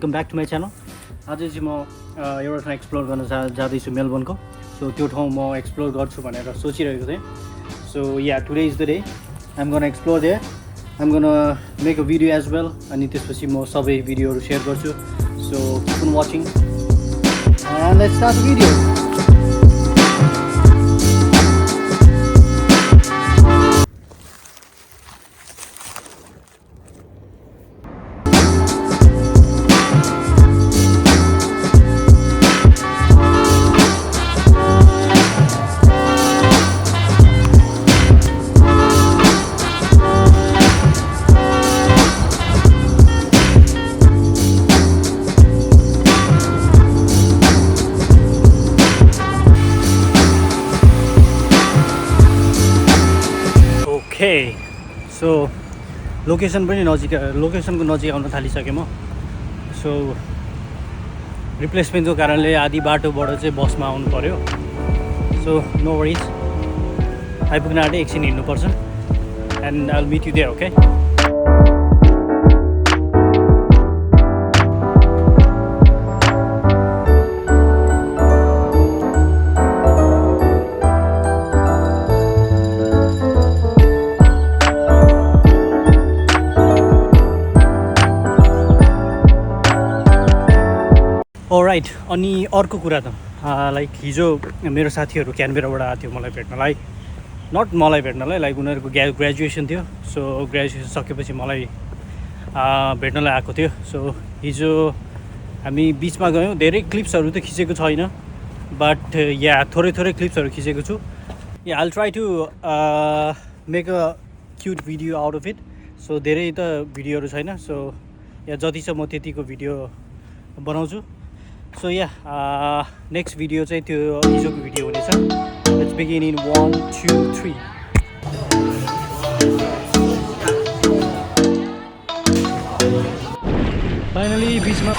Welcome back to my channel. आज चाहिँ म एउटा ठाउँ एक्सप्लोर गर्न जाँदैछु मेलबर्नको। सो त्यो ठाउँ म एक्सप्लोर गर्छु भनेर सोचिरहेको थिएँ। So yeah today is the day I'm gonna explore there, I'm gonna make a video as well. अनि त्यसपछि म सबै भिडियोहरू सेयर गर्छु। So keep on watching and let's start the video. So location पनि लोकेसनको नजिक आउन थालिसकेँ म। सो रिप्लेसमेन्टको कारणले आधी बाटोबाट चाहिँ बसमा आउनु पऱ्यो। सो नो वरिज, आइपुग्न आँटे, एकछिन हिँड्नुपर्छ एन्ड आई विल मिट यु देयर। Okay, right. अनि अर्को कुरा त लाइक हिजो मेरो साथीहरू क्यानबेराबाट आएको थियो मलाई भेट्नलाई, नट मलाई भेट्नलाई, लाइक उनीहरूको ग्रेजुएसन थियो। सो ग्रेजुएसन सकेपछि मलाई भेट्नलाई आएको थियो। सो हिजो हामी बिचमा गयौँ। धेरै क्लिप्सहरू त खिचेको छैन, बट या थोरै क्लिप्सहरू खिचेको छु। Yeah I will try to make a cute video out of it. So धेरै त भिडियोहरू छैन। सो या जति छ म त्यतिको भिडियो बनाउँछु। सो या नेक्स्ट भिडियो चाहिँ त्यो हिजोको भिडियो हुनेछ। Let's begin in 1 2 3। फाइनली बिचमा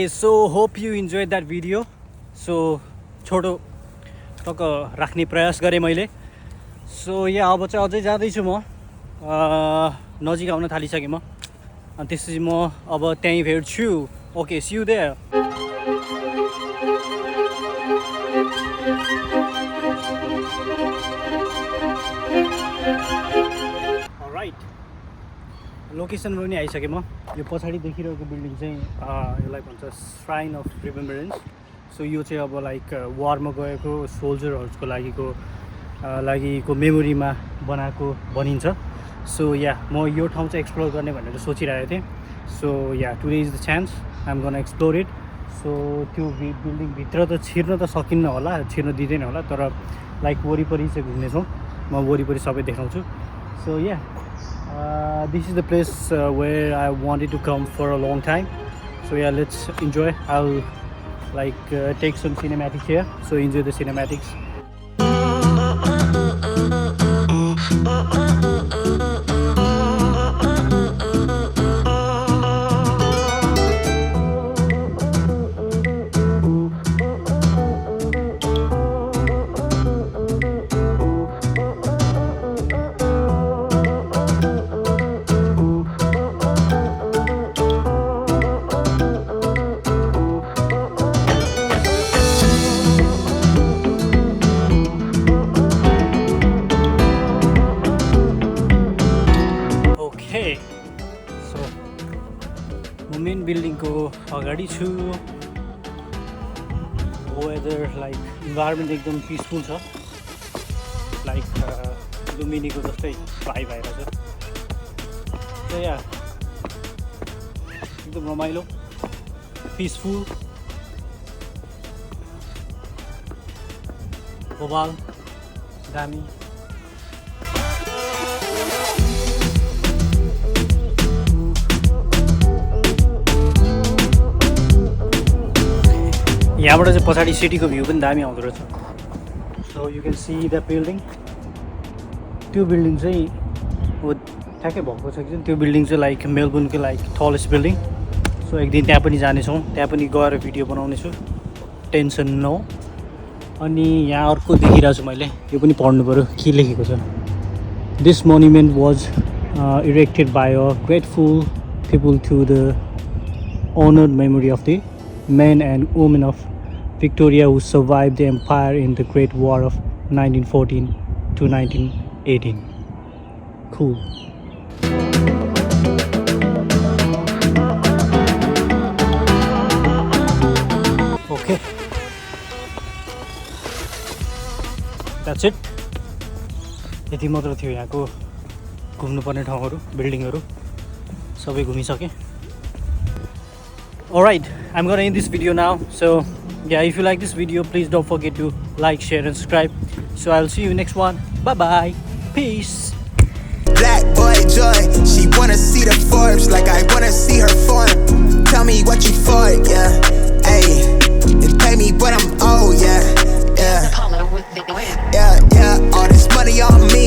so hope you enjoy that video. So छोटो टक्क राख्ने प्रयास गरेँ मैले। सो या अब चाहिँ अझै जाँदैछु म, नजिक आउन थालिसकेँ म। अनि त्यसपछि म अब त्यहीँ भेट्छु। Okay, see you there. Right, location पनि आइसकेँ म। यो पछाडि देखिरहेको बिल्डिङ चाहिँ यसलाई भन्छ श्राइन अफ रिमेम्बरेन्स। सो यो चाहिँ अब लाइक वारमा गएको सोल्जरहरूको लागिको मेमोरीमा बनिन्छ। सो या म यो ठाउँ चाहिँ एक्सप्लोर गर्ने भनेर सोचिरहेको थिएँ। So yeah today is the chance, I am gonna explore it. So त्यो बिल्डिङभित्र त छिर्न त सकिन्न होला, छिर्न दिँदैन होला, तर लाइक वरिपरि चाहिँ घुम्नेछौँ। म वरिपरि सबै देखाउँछु। सो या this is the place where I wanted to come for a long time. So yeah, let's enjoy. I'll like take some cinematics here. So enjoy the cinematics. Main बिल्डिङको अगाडि छु। वेदर लाइक इन्भाइरोमेन्ट एकदम peaceful छ like लुम्बिनीको जस्तै vibe आइरहेको छ सो या एकदम रमाइलो पिसफुल भोपाल दामी यहाँबाट चाहिँ पछाडि सिटीको भ्यू पनि दामी आउँदो रहेछ सो यु क्यान सी द बिल्डिङ त्यो बिल्डिङ चाहिँ हो ठ्याक्कै भएको छ कि त्यो बिल्डिङ चाहिँ लाइक मेलबोर्नको लाइक टलेस्ट बिल्डिङ सो एक दिन त्यहाँ पनि जानेछौँ त्यहाँ पनि गएर भिडियो बनाउनेछु टेन्सन नो अनि यहाँ अर्को देखिरहेको छु मैले यो पनि पढ्नु पऱ्यो के लेखेको छ this monument was erected by a grateful people to the honored memory of the men and women of Victoria who survived the empire in the Great War of 1914 to 1918. Cool. Okay. That's it. यति मात्र थियो यहाँको घुम्नुपर्ने ठाउँहरू बिल्डिङहरू सबै घुमिसकेँ. Alright, I'm gonna end this video now. So yeah, if you like this video, please don't forget to like, share and subscribe. So I'll see you next one. Bye bye. Peace. Black boy joy, she wanna see the Forbes like I wanna see her form. Tell me what you for, yeah, ayy, and pay me what I'm owed, yeah, yeah, yeah, yeah. All this money on me,